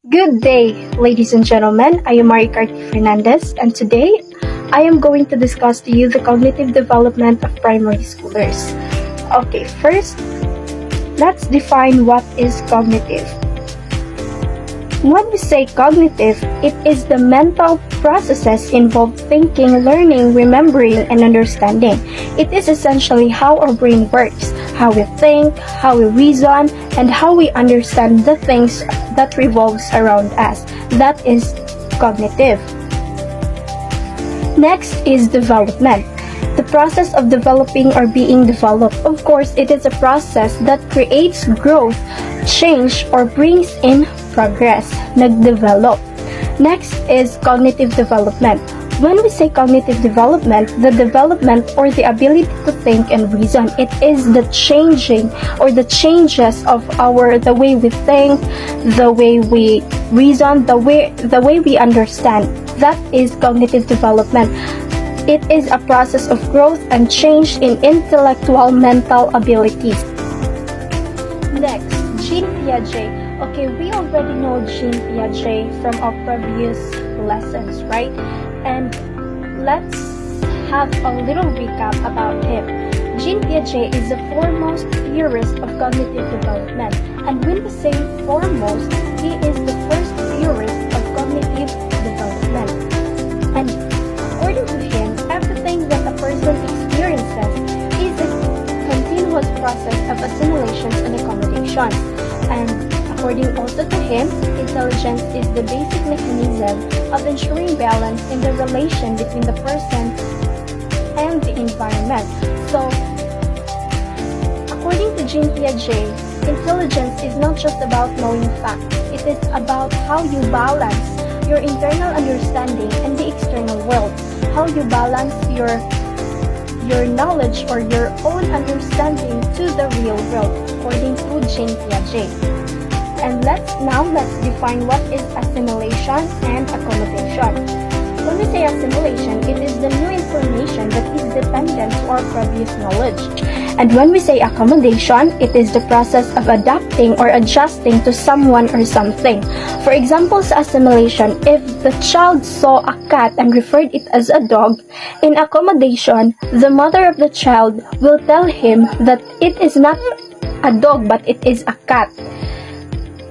Good day, ladies and gentlemen. I am Maricarty Fernandez, and today I am going to discuss to you the cognitive development of primary schoolers. Okay, first, let's define what is cognitive. When we say cognitive, it is the mental processes involved thinking, learning, remembering, and understanding. It is essentially how our brain works, how we think, how we reason, and how we understand the things that revolves around us. That is cognitive. Next is development. The process of developing or being developed. Of course, it is a process that creates growth, change, or brings in progress. Nagdevelop. Next is cognitive development. When we say cognitive development, the development or the ability to think and reason, it is the changing or the changes of the way we think, the way we reason, the way we understand. That is cognitive development. It is a process of growth and change in intellectual mental abilities. Next, Jean Piaget. Okay, we already know Jean Piaget from our previous lessons, right? And let's have a little recap about him. Jean Piaget is the foremost theorist of cognitive development. And when we say foremost, he is the first theorist of cognitive development. And according to him, everything that a person experiences is a continuous process of assimilations and accommodations. And according also to him, intelligence is the basic mechanism of ensuring balance in the relation between the person and the environment. So, according to Jean Piaget, intelligence is not just about knowing facts. It is about how you balance your internal understanding and the external world. How you balance your knowledge or your own understanding to the real world, according to Jean Piaget. And let's define what is assimilation and accommodation. When we say assimilation, it is the new information that is dependent to our previous knowledge. And when we say accommodation, it is the process of adapting or adjusting to someone or something. For example, sa assimilation, if the child saw a cat and referred it as a dog, in accommodation, the mother of the child will tell him that it is not a dog but it is a cat.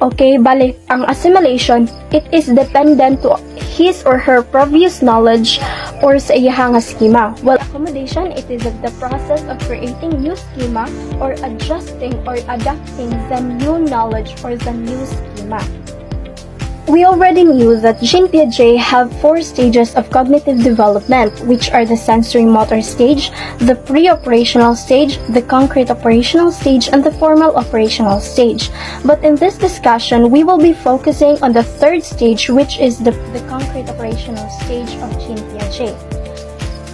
Okay, bali, ang assimilation, it is dependent to his or her previous knowledge or sa iyahang schema. While accommodation, it is the process of creating new schema or adjusting or adapting the new knowledge or the new schema. We already knew that Jean Piaget have 4 stages of cognitive development, which are the sensory motor stage, the pre-operational stage, the concrete operational stage, and the formal operational stage. But in this discussion, we will be focusing on the 3rd stage, which is the concrete operational stage of Jean Piaget.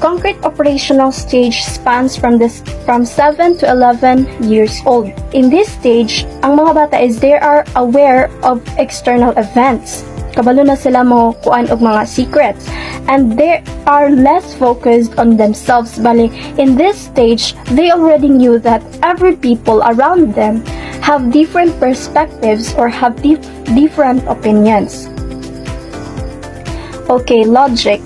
Concrete operational stage spans from 7 to 11 years old. In this stage, ang mga bata is they are aware of external events. Kabalo na sila mo kuan og mga secrets. And they are less focused on themselves. Bali, in this stage, they already knew that every people around them have different perspectives or have different opinions. Okay, logic.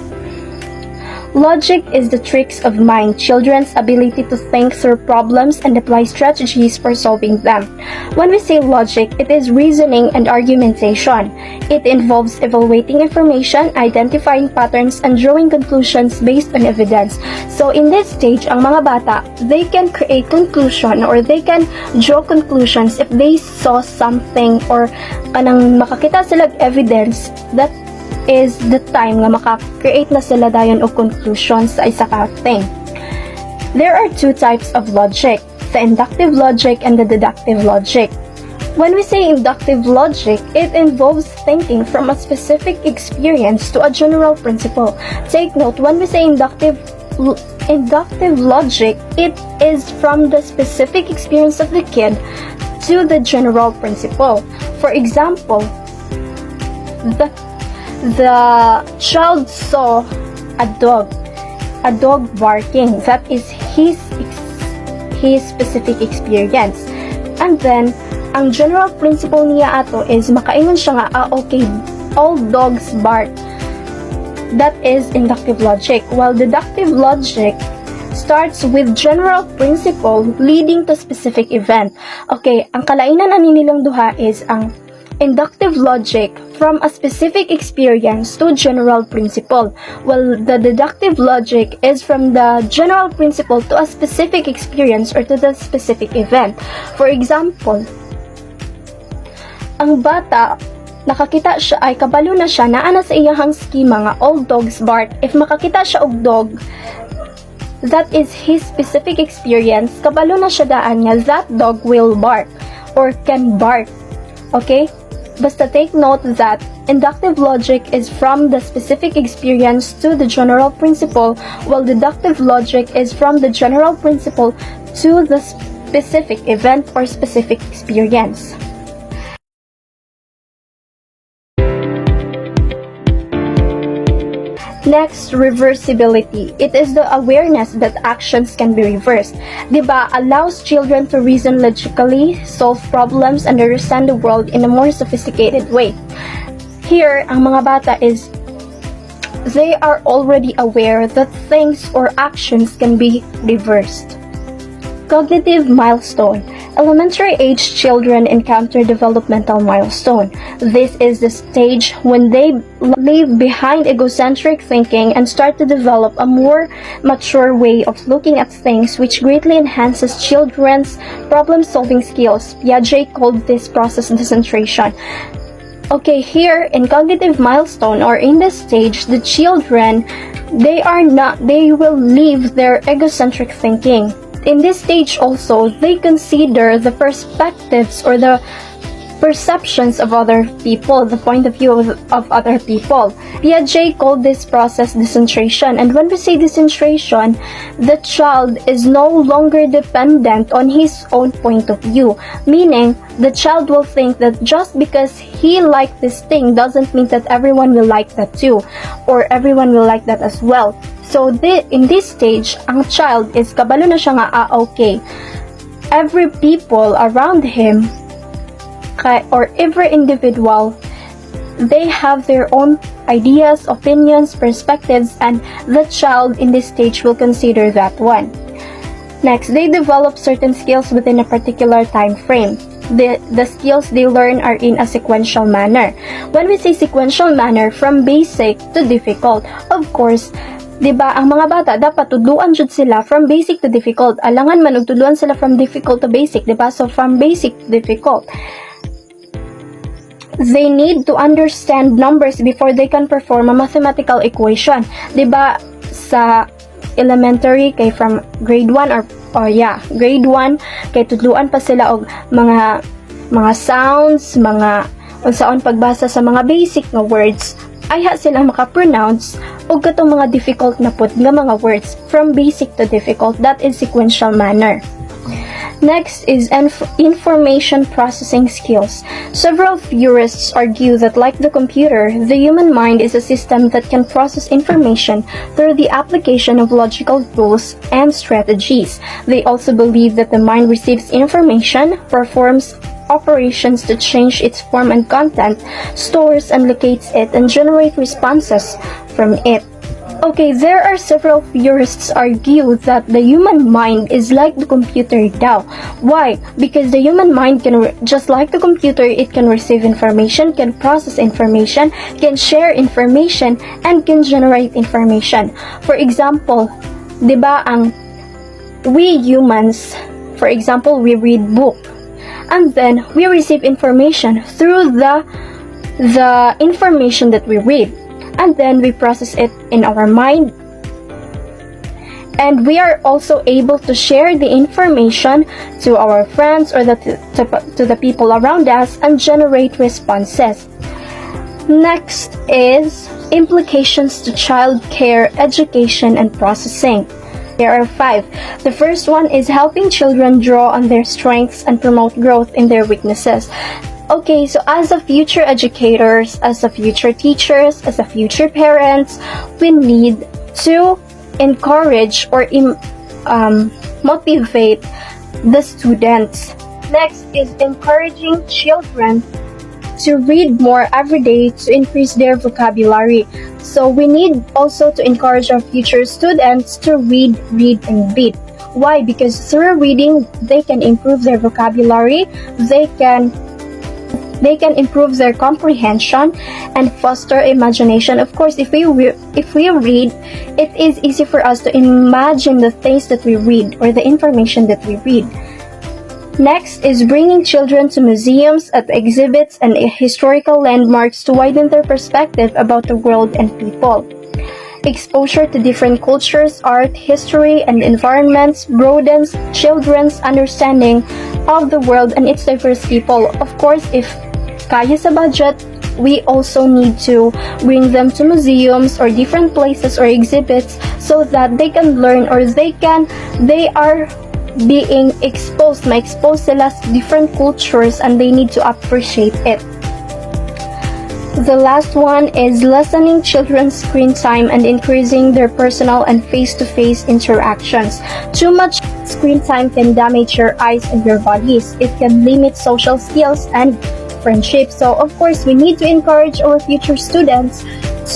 Logic is the tricks of mind, children's ability to think through problems and apply strategies for solving them. When we say logic, it is reasoning and argumentation. It involves evaluating information, identifying patterns, and drawing conclusions based on evidence. So in this stage, ang mga bata, they can create conclusion or they can draw conclusions if they saw something or kanang makakita sila evidence that is the time nga maka-create na sila dayon og conclusions sa isa ka thing. There are 2 types of logic, the inductive logic and the deductive logic. When we say inductive logic, it involves thinking from a specific experience to a general principle. Take note, when we say inductive logic, it is from the specific experience of the kid to the general principle. For example, the child saw a dog barking. That is his specific experience. And then ang general principle niya ato is makaingon siya nga, okay, all dogs bark. That is inductive logic. While deductive logic starts with general principle leading to specific event. Okay, ang kalainan ani nilang duha is ang inductive logic from a specific experience to general principle, while the deductive logic is from the general principle to a specific experience or to the specific event. For example, ang bata, nakakita siya ay kabalo na siya naa na sa iyahang schema nga all dogs bark. If makakita siya og dog, that is his specific experience, kabalo na siya daan nga that dog will bark or can bark. Okay? Basta take note that inductive logic is from the specific experience to the general principle, while deductive logic is from the general principle to the specific event or specific experience. Next, reversibility. It is the awareness that actions can be reversed. Diba, allows children to reason logically, solve problems, and understand the world in a more sophisticated way. Here, ang mga bata is, they are already aware that things or actions can be reversed. Cognitive milestone. Elementary age children encounter developmental milestone. This is the stage when they leave behind egocentric thinking and start to develop a more mature way of looking at things, which greatly enhances children's problem-solving skills. Piaget called this process decentration. Okay, here in cognitive milestone or in this stage, the children, they will leave their egocentric thinking. In this stage also, they consider the perspectives or the perceptions of other people, the point of view of other people. Piaget called this process decentration. And when we say decentration, the child is no longer dependent on his own point of view. Meaning, the child will think that just because he liked this thing doesn't mean that everyone will like that too, or everyone will like that as well. So in this stage, ang child is kabalo na siya nga, okay, every people around him or every individual, they have their own ideas, opinions, perspectives, and the child in this stage will consider that one. Next, they develop certain skills within a particular time frame. The skills they learn are in a sequential manner. When we say sequential manner, from basic to difficult, of course, diba, ang mga bata, dapat tudluan jud sila from basic to difficult. Alangan man, tudluan sila from difficult to basic, diba? So, from basic to difficult. They need to understand numbers before they can perform a mathematical equation. Diba, sa elementary, kay from grade 1 grade 1, kay tudluan pa sila og mga sounds, mga unsaon pagbasa sa mga basic na words. Ayha sila maka-pronounce o katong mga difficult na put nga mga words from basic to difficult. That is sequential manner. Next is information processing skills. Several theorists argue that like the computer, the human mind is a system that can process information through the application of logical rules and strategies. They also believe that the mind receives information, performs operations to change its form and content, stores and locates it, and generate responses from it. Okay, there are several theorists argue that the human mind is like the computer daw. Why? Because the human mind can, just like the computer, it can receive information, can process information, can share information, and can generate information. For example, diba we humans, for example, we read book, and then we receive information through the information that we read. And then we process it in our mind, and we are also able to share the information to our friends or to the people around us and generate responses. Next is implications to child care, education, and processing. There are 5. The first one is helping children draw on their strengths and promote growth in their weaknesses. Okay, so as a future educators, as a future teachers, as a future parents, we need to encourage or motivate the students Next is encouraging children to read more every day to increase their vocabulary. So we need also to encourage our future students to read, and read. Why? Because through reading, they can improve their vocabulary, they can improve their comprehension and foster imagination. Of course, if we read, it is easy for us to imagine the things that we read or the information that we read. Next is bringing children to museums, at exhibits, and historical landmarks to widen their perspective about the world and people. Exposure to different cultures, art, history, and environments broadens children's understanding of the world and its diverse people. Of course, if kaya sa budget, we also need to bring them to museums or different places or exhibits so that they can learn or they are being exposed, ma-expose sila sa different cultures and they need to appreciate it. The last one is lessening children's screen time and increasing their personal and face-to-face interactions. Too much screen time can damage your eyes and your bodies. It can limit social skills and friendship. So of course, we need to encourage our future students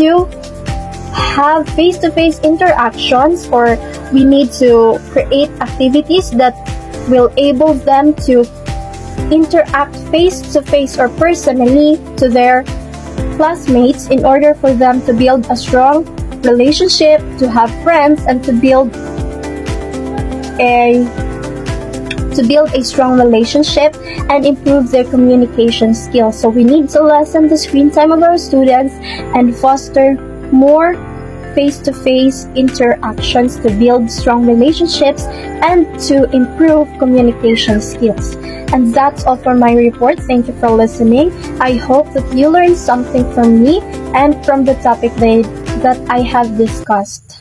to have face-to-face interactions, or we need to create activities that will enable them to interact face-to-face or personally to their classmates in order for them to build a strong relationship, to have friends, and to build a strong relationship and improve their communication skills. So we need to lessen the screen time of our students and foster more face-to-face interactions to build strong relationships and to improve communication skills. And that's all for my report. Thank you for listening. I hope that you learned something from me and from the topic that I have discussed.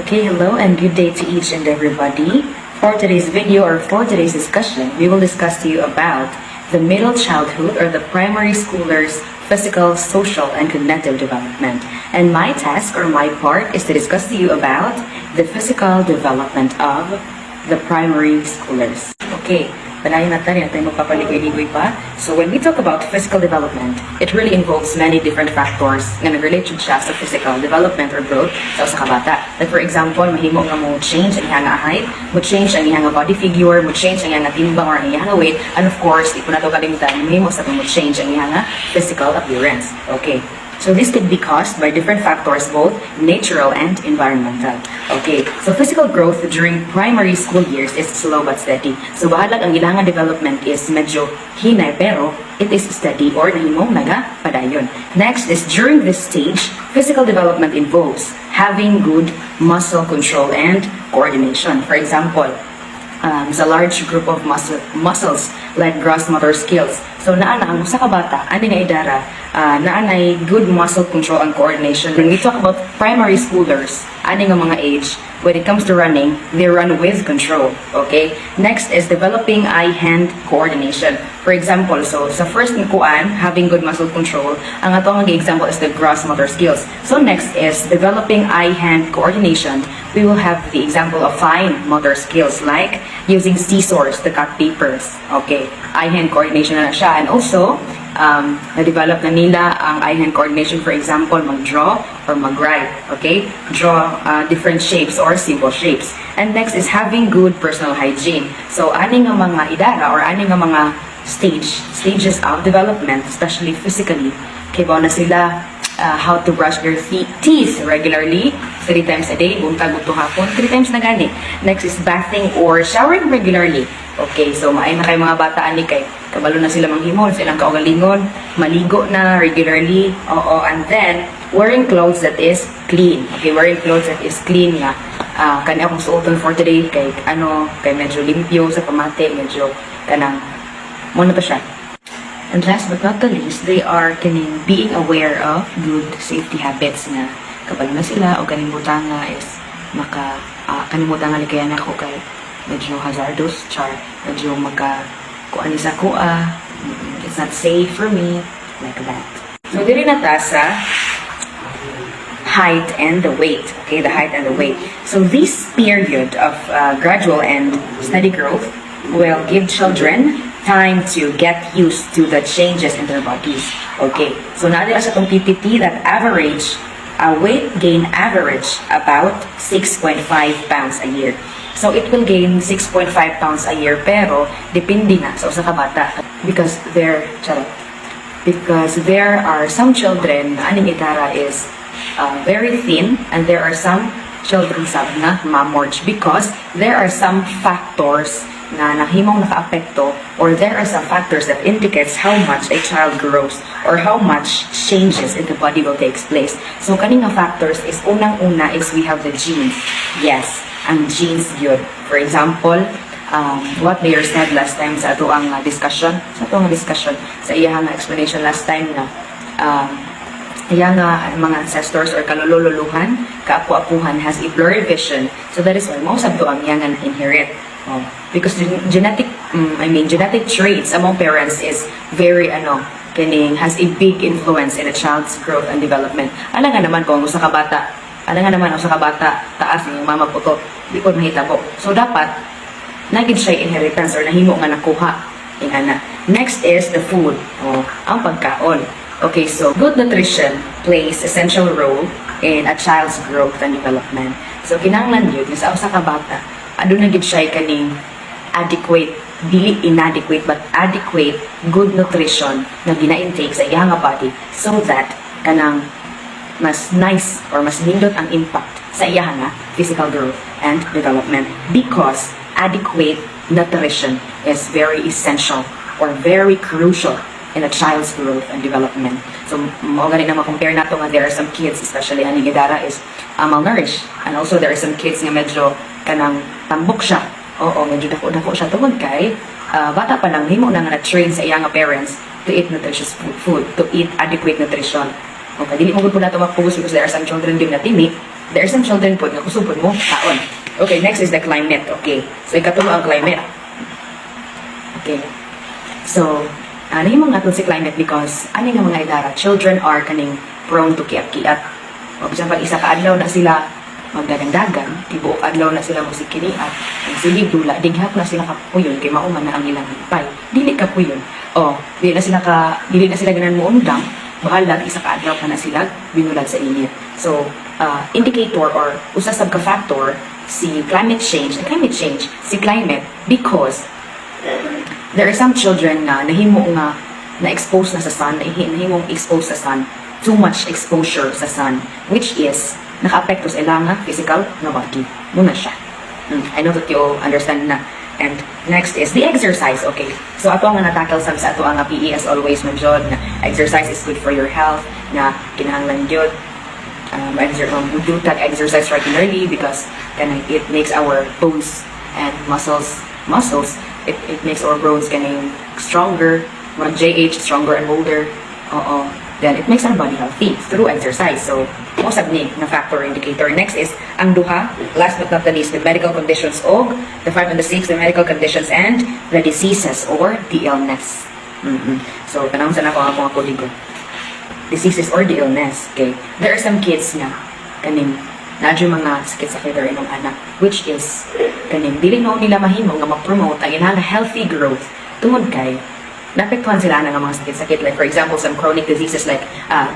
Okay, hello and good day to each and everybody. For today's video or for today's discussion, we will discuss to you about the middle childhood or the primary schoolers' physical, social, and cognitive development. And my task or my part is to discuss to you about the physical development of the primary schoolers. Okay, panayin natin yung magpapaligoy-ligoy pa. So when we talk about physical development, it really involves many different factors na nag-relate siya sa physical development or growth sa usa ka bata. Like for example, mahimo nga mo change ang iyang height, mo change ang iyang body figure, mo change ang iyang timbang or ang iyang weight, and of course, di po nato kalimutan, mahimo sa mo change ang iyang physical appearance. Okay. So this could be caused by different factors, both natural and environmental. Okay, so physical growth during primary school years is slow but steady. So bahalag ang ilangan development is medyo hinay pero it is steady or nahimong padayon. Next is during this stage, physical development involves having good muscle control and coordination. For example, sa large group of muscles like gross motor skills. So naa ang usa ka bata ani nga idara naa nay good muscle control and coordination. When we talk about primary schoolers, ani nga mga age, when it comes to running, they run with control. Okay? Next is developing eye-hand coordination. For example, so sa first kuan, having good muscle control, ang atong example is the gross motor skills. So next is developing eye-hand coordination. We will have the example of fine motor skills like using scissors to cut papers. Okay, eye-hand coordination na siya. And also, na-develop na nila ang eye-hand coordination, for example, mag-draw or mag-write. Okay, draw different shapes or simple shapes. And next is having good personal hygiene. So, ani nga mga idara or ani nga mga stages of development, especially physically, kaya ba na sila how to brush their teeth regularly, 3 times a day, buntag ug hapon, 3 times na gani. Next is bathing or showering regularly. Okay, so maay na kay mga bata ani kay kabalo na sila manghimon, silang kaugalingon, maligo na regularly. Oo, and then wearing clothes that is clean. Okay, wearing clothes that is clean nga. Kani akong suoton for today kay kay medyo limpyo sa pamate, medyo kanang mo na to siya. And last but not the least, they are being aware of good safety habits na kapag na sila o kanimutan nga is kanimutan nga ligayan ako kay medyo hazardous, medyo kuan sa kuha, it's not safe for me, like that. So diri na ta sa height and the weight. Okay, the height and the weight. So this period of gradual and steady growth will give children time to get used to the changes in their bodies. Okay, so natin sa itong PPT that average, weight gain average about 6.5 pounds a year. So it will gain 6.5 pounds a year, pero depende na sa usa ka bata because there are some children na aning itara is very thin, and there are some children sab na mamorge because there are some factors na nahimong nakaapekto, or there are some factors that indicates how much a child grows or how much changes in the body will takes place. So kaning nga factors is unang-una is we have the genes. Yes, ang genes yun. For example, what Mayor said last time sa ato ang discussion, sa iyang explanation last time na iyang mga ancestors or kalululuhan, kaapu-apuhan has a blurry vision. So that is why most of to ang iyang inherit. Because genetic traits among parents is very has a big influence in a child's growth and development. Alam nga naman kung usa ka bata taas yung mama puto, di ko mahitabo. So dapat nagid siya inheritance or nahimo nga nakuha ingana. Next is the food, ang pagkaon. Okay, so good nutrition plays essential role in a child's growth and development. So kinahanglan yun sa usa ka bata aduna gid siya kaning adequate, dili inadequate but adequate good nutrition na gina-intake sa iyang body so that kanang mas nice or mas nindot ang impact sa iyang physical growth and development, because adequate nutrition is very essential or very crucial in a child's growth and development. So mao gani na ma-compare nato nga there are some kids, especially aning idara is malnourished, and also there are some kids nga medyo kanang tambok siya. Oo, medyo dako siya tungod kay bata pa lang himo na nga na-train sa iyang parents to eat nutritious food, to eat adequate nutrition. Okay, dili mo gud po nato mag-focus because there are some children din na tini. There are some children po nga kusog mo taon. Okay, next is the climate. Okay, so ikatulo ang climate. Okay, so nahimo nga si climate because ani nga mga idara, children are kaning prone to kiat-kiat. O bisan pag isa ka adlaw na sila magdagandagan, tibuok adlaw na sila musikiniat, ang silig dula, dighap na sila kapuyon kay mauman na ang ilang hipay. Dili kapuyon. Dili na sila ganan muundang, bahala isa ka adlaw pa na sila binulad sa init. So, indicator or usa sab ka factor si climate change, si climate, because there are some children na nahimo nga na-expose na sa sun, nahimong expose sa sun, too much exposure sa sun, which is naka-apekto sa ilang physical na body. Muna siya. I know that you all understand na. And next is the exercise. Okay. So ato nga na-tackle sa ato ang PE as always mentioned na exercise is good for your health, na kinahanglan yun. We do that exercise regularly because it makes our bones and muscles, it makes our bones stronger, JH, stronger and older. Then it makes our body healthy through exercise. So, most of na factor indicator. Next is ang duha, last but not the least, the medical conditions og the 5 and the 6, the medical conditions and the diseases or the illness. So, kanang sa nako ang mga kodigo. Diseases or the illness. Okay. There are some kids nga kaning nadyo mga sakit-sakit or inyong anak, which is kaning dili no nila mahimo nga ma-promote ang ilang healthy growth tungod kay naapektuhan sila ng mga sakit-sakit, like for example some chronic diseases like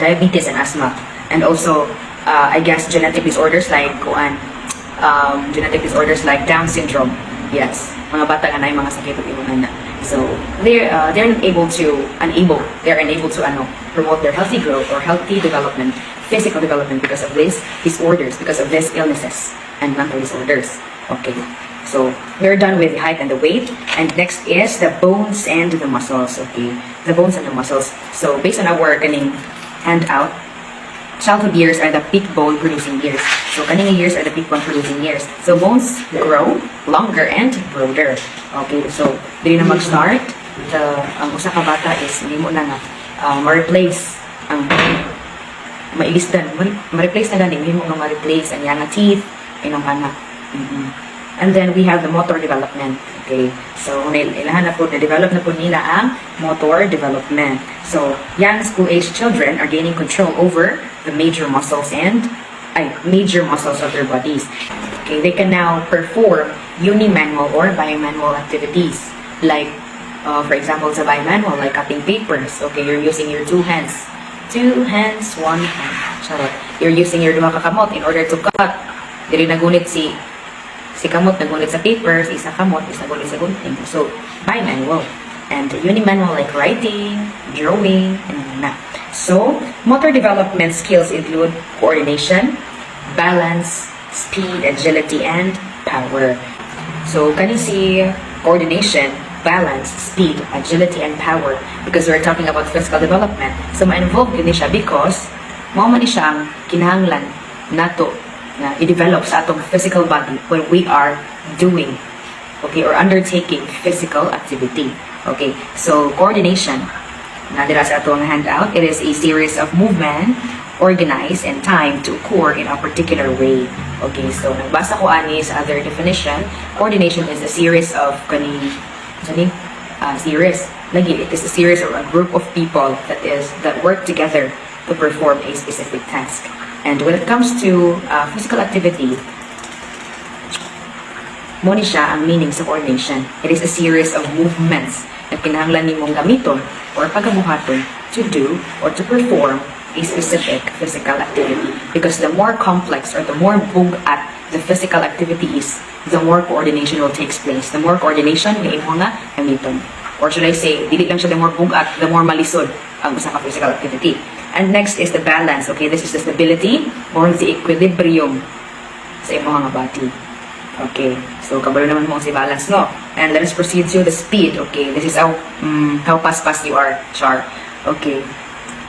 diabetes and asthma, and also I guess genetic disorders like Down syndrome. Yes, mga bata nga na yung mga sakit at ibang anak. So they're unable to promote their healthy growth or healthy development, physical development, because of these disorders, because of these illnesses and mental disorders. Okay. So, we're done with the height and the weight. And next is the bones and the muscles. Okay, the bones and the muscles. So, based on our handout, childhood years are the peak bone producing years. So, kaning years are the peak bone producing years. So, bones grow longer and broader. Okay, so, dili na mag-start. Ang usa ka bata is, hindi mo na nga ma-replace ang ma-replace na galing. Hindi mo nga ma-replace ang yang teeth, inong anak. And then we have the motor development. Okay, so ilahan na po, na-develop na po nila ang motor development. So, young school-age children are gaining control over the major muscles of their bodies. Okay, they can now perform unimanual or bimanual activities. Like, for example, sa bimanual, like cutting papers. Okay, you're using your two hands. Two hands, one hand. Charot. You're using your duha ka kamot in order to cut. Dili nagunit si kamot nagunit sa papers, isa kamot, isa gunit sa gunting. So, bimanual. And unimanual like writing, drawing, and na. So, motor development skills include coordination, balance, speed, agility, and power. So, kani si coordination, balance, speed, agility, and power because we're talking about physical development. So, ma-involve din siya because mao man ni siya ang kinahanglan nato na i-develop sa atong physical body when we are doing, okay, or undertaking physical activity. Okay, so coordination, na dira sa atong handout, it is a series of movement organized and timed to occur in a particular way. Okay, so nagbasa ko ani sa other definition, coordination is a series of series. Lagi, it is a series or a group of people that work together to perform a specific task. And when it comes to physical activity, mo ni siya ang meaning sa coordination. It is a series of movements na kinahanglan nimong gamiton or pagabuhaton to do or to perform a specific physical activity. Because the more complex or the more bugat the physical activity is, the more coordination will take place. The more coordination, may imo nga gamiton. Or should I say, dili lang siya the more bugat, the more malisod ang usa ka physical activity. And next is the balance. Okay, this is the stability or the equilibrium sa imong nga body. Okay, so kabalo naman mo si balance, no? And let us proceed to the speed. Okay, this is how fast you are, Char. Okay,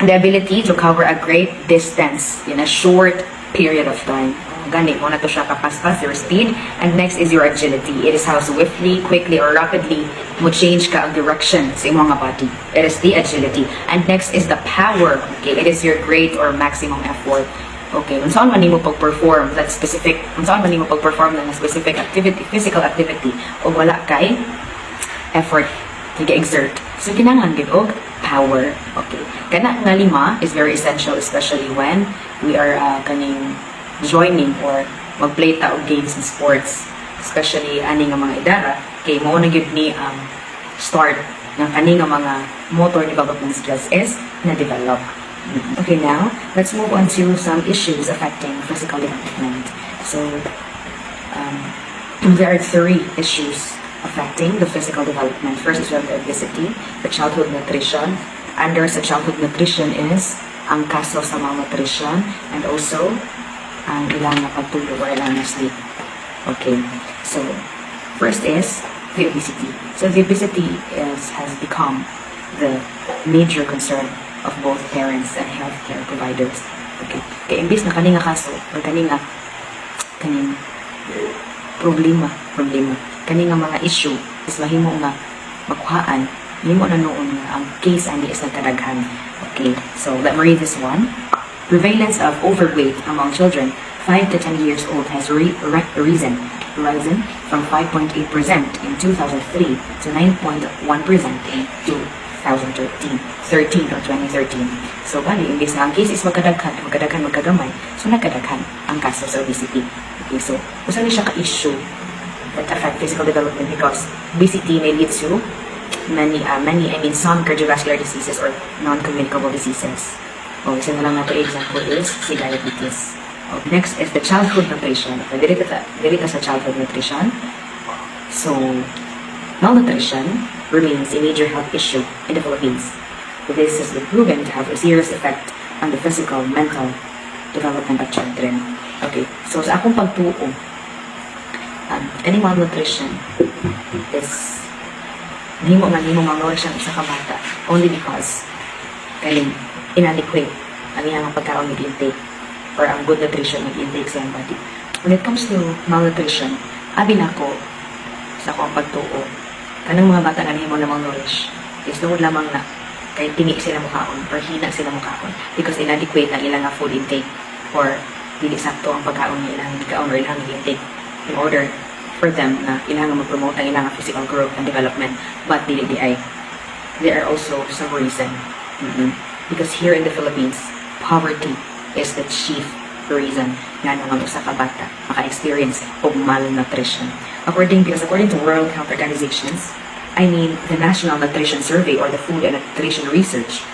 the ability to cover a great distance in a short period of time. Gani mo na to siya kapas-pas, your speed. And next is your agility. It is how swiftly, quickly, or rapidly mo change ka ang direction sa imong nga body. It is the agility. And next is the power. Okay, it is your great or maximum effort. Okay, unsaon man nimo pag-perform that specific, unsaon man nimo pag-perform ng specific activity, physical activity, o wala kay effort nag-exert. So kinahanglan gid og power. Okay, kana nga lima is very essential, especially when we are kaning joining or mag-play ta og games and sports, especially ani nga mga idara kay mao na gyud ni ang start ng ani nga mga motor development skills is na develop. Okay, now let's move on to some issues affecting physical development. So there are 3 issues affecting the physical development. First is the obesity, the childhood nutrition. Under sa childhood nutrition is ang kaso sa malnutrition and also ang ilang na pagtulog or ilang na sleep. Okay, so first is the obesity. So the obesity has become the major concern of both parents and healthcare providers. Okay, kaya imbis na kaninga kaso or kaninga problema kaninga mga issue is mahimo nga makuhaan nimo na noon nga ang case ani is nagkadaghan. Okay, so let me read this one. Prevalence of overweight among children 5 to 10 years old has risen from 5.8% in 2003 to 9.1% in 2013 or 2013. So, bali, imbis na ang cases magkadaghan, magkagamay, so nagkadaghan ang kaso sa obesity. Okay, so, usa ni siya ka-issue that affect physical development because obesity may lead to some cardiovascular diseases or non-communicable diseases. O, isa na lang nato example is si diabetes. O, next is the childhood nutrition. Okay, dito sa childhood nutrition. So, malnutrition remains a major health issue in the Philippines. This has been proven to have a serious effect on the physical, mental development of children. Okay, so sa akong pagtuo, any malnutrition is hindi mo malnourish ang isa ka bata only because kaling inadequate ang iyang pagkaon nag-intake or ang good nutrition nag-intake sa iyang body. When it comes to malnutrition, abi na ko sa akong pagtuo, kanang mga bata nga nahimo na malnourish is noon lamang na kay tingi sila mukhaon or hina sila mukhaon because inadequate ang ilang food intake or dili sakto ang pagkaon ng ilang gikaon or ilang intake in order for them na ilangan mag-promote ang ilang physical growth and development, but dili di ay. There are also some reason. Because here in the Philippines, poverty is the chief reason nga nung ang usa ka bata maka-experience of malnutrition. According to World Health Organizations, the National Nutrition Survey or the Food and Nutrition Research,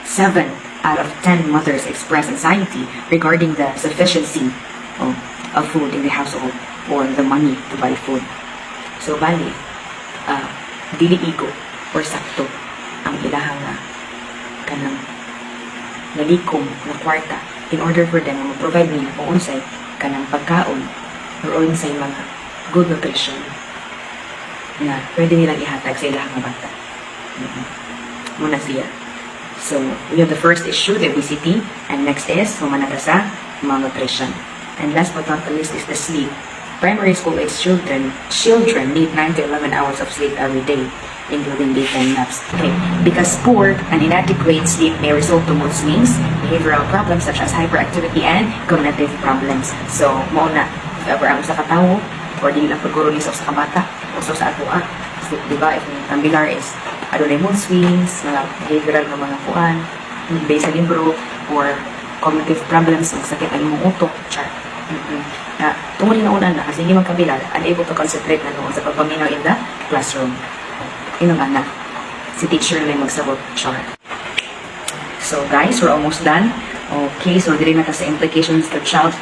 7 out of 10 mothers express anxiety regarding the sufficiency of food in the household or the money to buy food. So, bali, dili igo or sakto ang ilahang kanang nalikom na kwarta in order for them to provide nila kung unsay kanang pagkaon or unsay mga good nutrition na pwede nilang ihatag sa ilahang bata. Muna siya. So, we have the first issue, the obesity, and next is humanata sa malnutrition. And last but not the least is the sleep. Primary school age children need 9 to 11 hours of sleep every day, including daytime naps. Okay. Because poor and inadequate sleep may result to mood swings, behavioral problems such as hyperactivity and cognitive problems. So, mauna, if ever ang usa ka tawo, or di lang pagkuro ni sa usa ka bata, o sa atua, so, diba, if ang bilar is adunay mood swings, mga behavioral na mga kuan, based sa libro, or cognitive problems, magsakit ang imong utok, char. Na tungod na una na kasi hindi magkabilal, unable to concentrate na noon sa pagpaminaw in the classroom. Yun ang anak. Si teacher lang magsabot, char. So guys, we're almost done. Okay, so dili na ta sa implications to child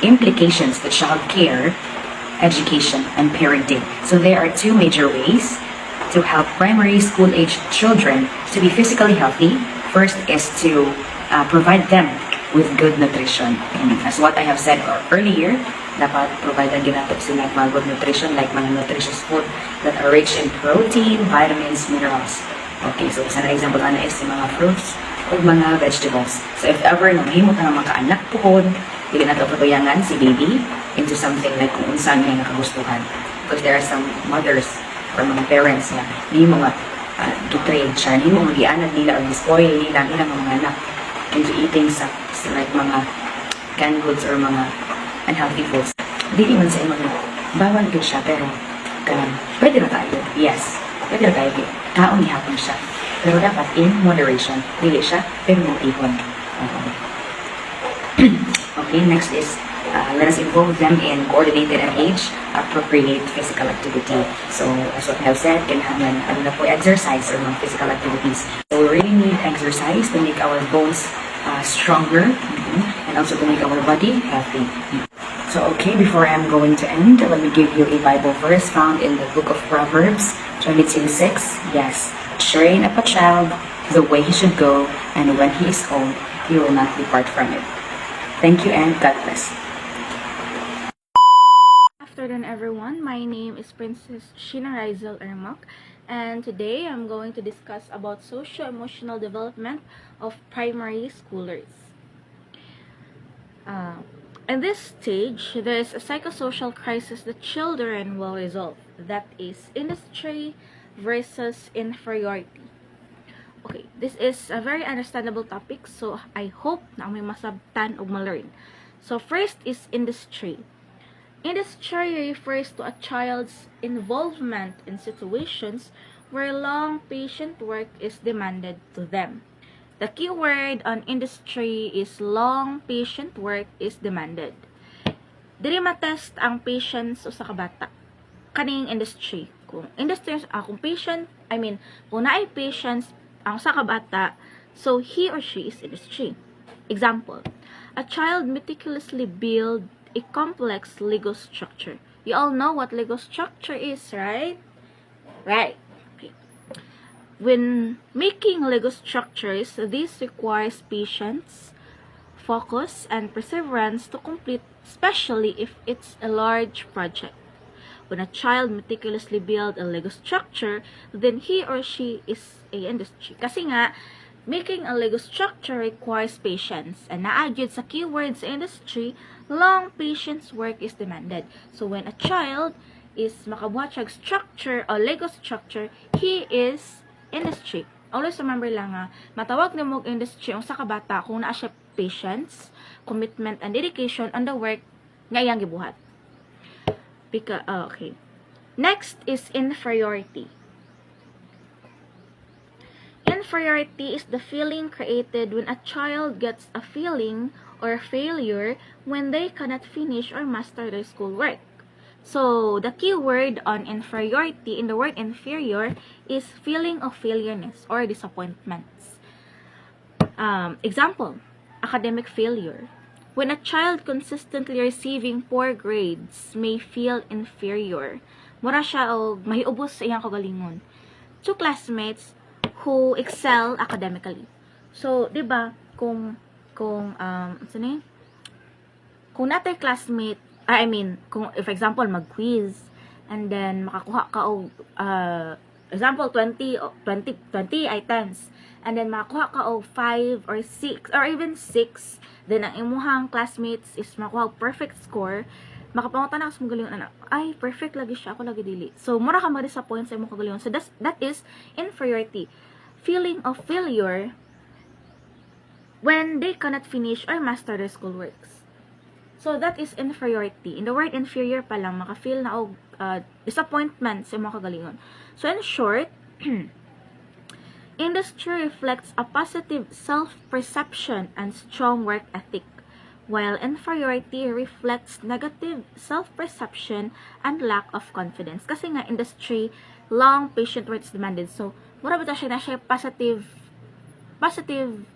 care, education, and parenting. So there are 2 major ways to help primary school age children to be physically healthy. First is to provide them with good nutrition. And as what I have said earlier, dapat provide ang ginatap sila mga good nutrition like mga nutritious food that are rich in protein, vitamins, minerals. Okay, so isa na example ana is mga fruits o mga vegetables. So if ever mahimot na mga anak po, hindi na ito patuyangan si baby into something like kung unsan niya nakagustuhan. Because there are some mothers or mga parents na hindi mga gitrain siya, hindi mga gianad nila or spoil nila ilang mga anak into eating sa like mga canned goods or mga unhealthy foods. Dili man sa imong bawal gyud siya pero kanang pwede na tayo. Yes, pwede na tayo. Kaon gihapon siya. Pero dapat in moderation. Dili siya pero matihon. Okay, next is let us involve them in coordinated and age-appropriate physical activity. So, as what I have said, kailangan na po exercise or mga physical activities. So, we really need exercise to make our bones stronger and also to make our body healthy. So, okay, before I'm going to end, let me give you a Bible verse found in the book of Proverbs 22:6. Yes, train up a child the way he should go, and when he is old, he will not depart from it. Thank you and God bless. Afternoon everyone, my name is Princess Sheena Rizel Ermak, and today I'm going to discuss about socio-emotional development of primary schoolers. In this stage, there is a psychosocial crisis that children will resolve. That is industry versus inferiority. Okay, this is a very understandable topic, so I hope na may masabtan o ma-learn. So first is industry. Industry refers to a child's involvement in situations where long, patient work is demanded to them. The key word on industry is long, patient work is demanded. Diri matest ang patience usa ka bata kaning industry. Kung patient, kung naay patience ang usa ka bata, so he or she is industry. Example, a child meticulously build a complex Lego structure. You all know what Lego structure is, right? Right. Okay. When making Lego structures, this requires patience, focus, and perseverance to complete, especially if it's a large project. When a child meticulously build a Lego structure, then he or she is a industry. Kasi nga, making a Lego structure requires patience. And naadjud sa keywords sa industry, long patience work is demanded. So when a child is makabuhat siya structure o Lego structure, he is industry. Always remember lang matawag na mo industry ang sa kabata kung naa siya patience, commitment, and dedication on the work nga iyang gibuhat. Okay. Next is inferiority. Inferiority is the feeling created when a child gets a feeling or failure when they cannot finish or master their schoolwork. So, the key word on inferiority in the word inferior is feeling of failureness or disappointments. Example, academic failure. When a child consistently receiving poor grades may feel inferior, mura siya o mahiubos sa iyang kagalingon to classmates who excel academically. So, 'di ba, kung natay classmate, kung if example mag-quiz and then makakuha ka og example 20 items and then makakuha ka og 5 or 6 or even 6, then ang imuhang classmates is makuha perfect score, makapangutan na sa mong galingon anak, ay perfect lagi siya, ako lagi dili. So mura ka ma-disappoint sa imong kagalingon. So that is inferiority, feeling of failure when they cannot finish or master their schoolworks. So that is inferiority. In the word inferior pa lang maka-feel na og disappointment sa imong kagalingon. So in short, industry reflects a positive self-perception and strong work ethic, while inferiority reflects negative self-perception and lack of confidence. Kasi nga industry, long patient work is demanded. So mura ba siya na siya positive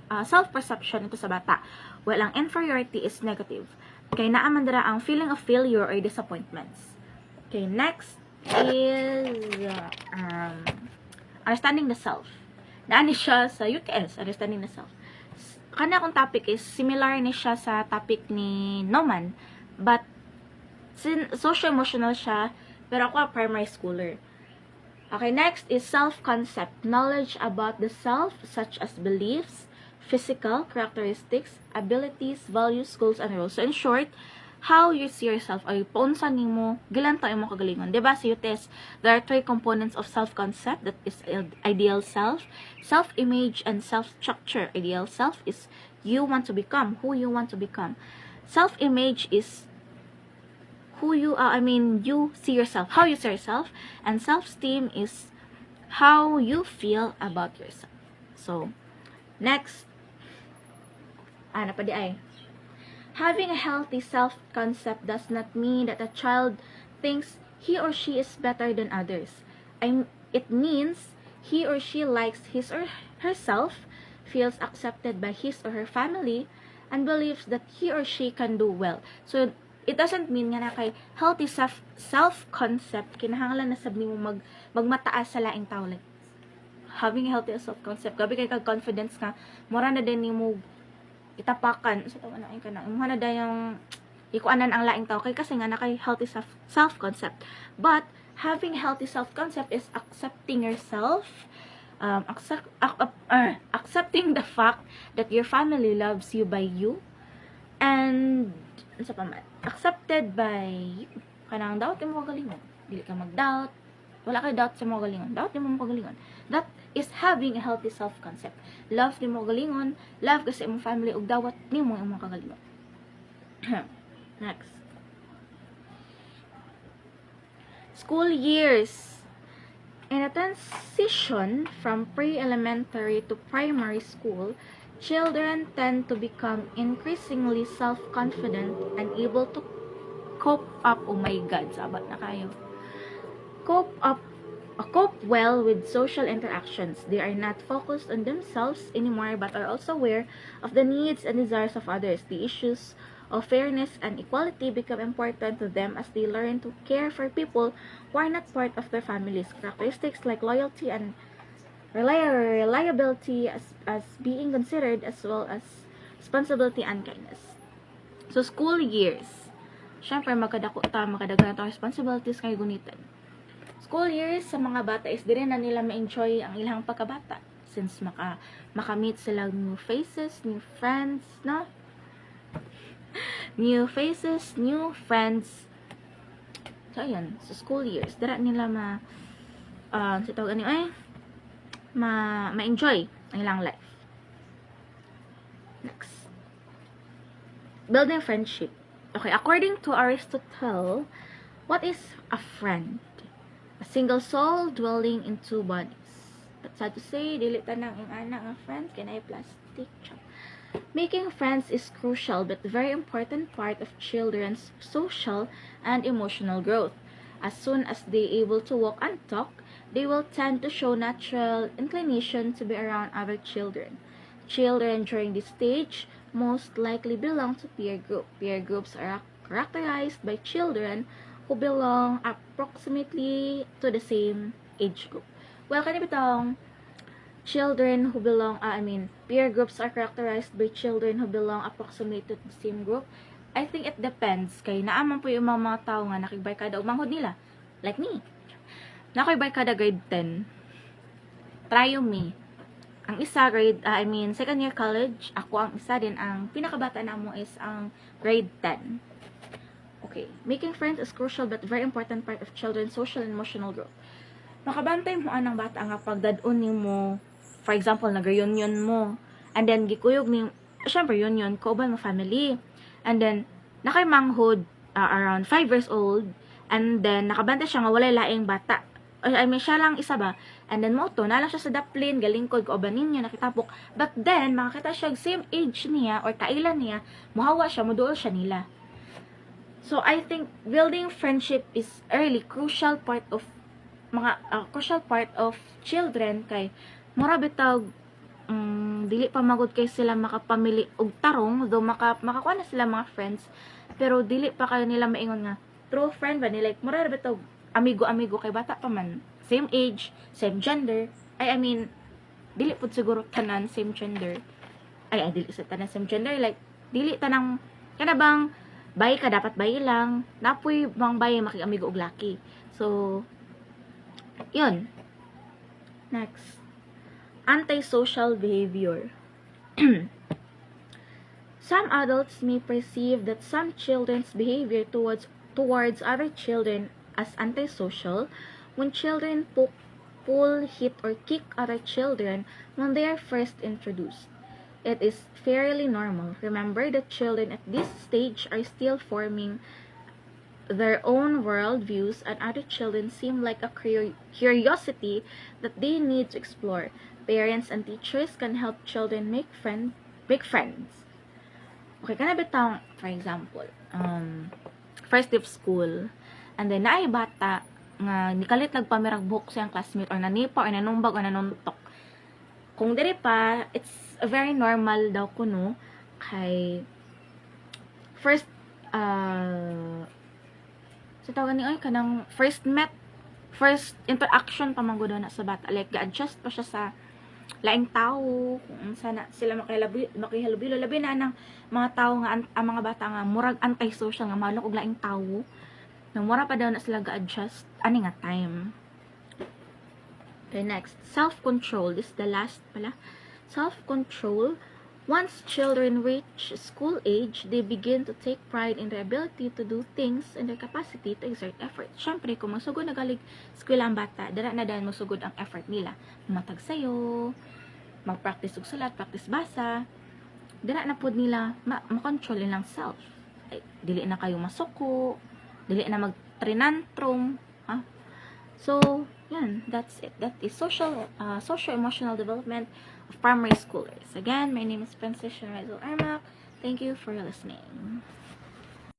self-perception ito sa bata, while ang inferiority is negative. Okay, naaman dira ang feeling of failure or disappointments. Okay, next is understanding the self. Naani siya sa UTS, understanding the self. Kana akong topic is similar ni siya sa topic ni Noman, but socio-emotional siya, pero ako primary schooler. Okay, next is self-concept, knowledge about the self such as beliefs, physical characteristics, abilities, values, goals, and roles. So in short, how you see yourself, ay paunsan nimo gilanta imong kagalingon. Diba sa UTS, there are 3 components of self-concept, that is ideal self, self-image, and self-structure. Ideal self is you want to become, who you want to become. Self-image is who you are, you see yourself, how you see yourself, and self-esteem is how you feel about yourself. So, next, having a healthy self-concept does not mean that a child thinks he or she is better than others. It means he or she likes his or herself, feels accepted by his or her family, and believes that he or she can do well. So, it doesn't mean nga na kay healthy self-concept, kinahanglan na sab nimo magmataas sa laing tao. Like, having a healthy self-concept, gabi kay confidence nga, mura na din nimo itapakan sa tawa na ka na imo na dayang ikuanan ang laing tao kay kasi nga nakay healthy self-concept. But having healthy self-concept is accepting yourself, accepting the fact that your family loves you by you, and accepted by you. Kanang doubt mo galingon, dili ka mag-doubt, wala kay doubt sa mo galingon, doubt mo galingon. That is having a healthy self-concept. Love ni mo galingon, love kasi imong family, ug dawat nimo imong kagalingon. Next. School years. In a transition from pre-elementary to primary school, children tend to become increasingly self-confident and able to cope up, oh my God, sabat na kayo. Cope well with social interactions. They are not focused on themselves anymore but are also aware of the needs and desires of others. The issues of fairness and equality become important to them as they learn to care for people who are not part of their families. Characteristics like loyalty and reliability as being considered, as well as responsibility and kindness. So, school years. Siyempre, makadaghan ito responsibilities kay gunitan. School years sa mga bata is dire na nila ma-enjoy ang ilang pagkabata since makamit sila new faces, new friends, no? New faces, new friends. So, ayan, sa school years, dira nila ma-enjoy ang ilang life. Next. Building friendship. Okay, according to Aristotle, what is a friend? A single soul dwelling in two bodies. But sad to say, dili tanang ing anak nga friends kay naay plastic. Making friends is crucial but very important part of children's social and emotional growth. As soon as they able to walk and talk, they will tend to show natural inclination to be around other children. Children during this stage most likely belong to peer group. Peer groups are characterized by children who belong approximately to the same age group. Well, kanina bitong children who belong, peer groups are characterized by children who belong approximately to the same group. I think it depends. Kay naaman po yung mga tao nga nakibay kada umanghod nila. Like me. Nakibay kada grade 10. Try me. Ang isa second year college. Ako ang isa din. Ang pinakabata na mo is ang grade 10. Okay. Making friends is crucial but very important part of children's social and emotional growth. Makabantay mo anang bata nga pagdadon ni mo. For example, nag-reunion mo. And then, gikuyog ni, syempre, reunion, kauban mo family. And then, nakaimanghod around 5 years old. And then, nakabantay siya nga walay laing bata. Siya lang isa ba? And then, mo to, nalang siya sa daplin, galingkod, kauban ninyo, nakitapok. But then, makakita siya same age niya, or kailan niya, muhawa siya, muduol siya nila. So, I think, building friendship is a really crucial part of children kay mura bitaw dili pa magud kay sila makapamili og tarong do makakuha na sila mga friends pero dili pa kayo nila maingon nga true friend ba ni like mura bitaw amigo kay bata pa man same age same gender dili pud siguro tanan same gender dili sa tanan same gender like dili tanang kana bang bayi ka dapat bayi lang napoy bang bayi makiamigo og laki so yun. Next. Antisocial behavior. Some adults may perceive that some children's behavior towards other children as antisocial when children pull, hit, or kick other children when they are first introduced. It is fairly normal. Remember that children at this stage are still forming their own worldviews, and other children seem like a curiosity that they need to explore. Parents and teachers can help children make friends. Okay, kana bitang, for example, first day of school, and then naay bata nga nikalit nagpamirag buhok siyang classmate or nanipa or nanumbag or nanuntok. Kung diri pa, it's very normal daw kuno kay first sa tawag ni kanang first interaction pa manggod na sa bata like ga-adjust pa siya sa laing tao kung sana sila makihalubilo labi na ng mga tao nga ang mga bata nga murag anti-social nga malok og laing tao nang mura pa daw na sila ga-adjust ani nga time. Okay, next, self-control. This is the last pala. Self-control. Once children reach school age, they begin to take pride in their ability to do things and their capacity to exert effort. Siyempre, kung magsugod na galig eskwela ang bata, dara na dahil magsugod ang effort nila. Matag sayo, mag-practice og sulat, practice basa, dara na pod nila makontrol nilang self. Ay, dili na kayo masuko, dili na mag-trinantrum, ha? So, yan, that's it. That is social-emotional development of primary schoolers. Again, my name is Princess Shanrizal Armac. Thank you for listening.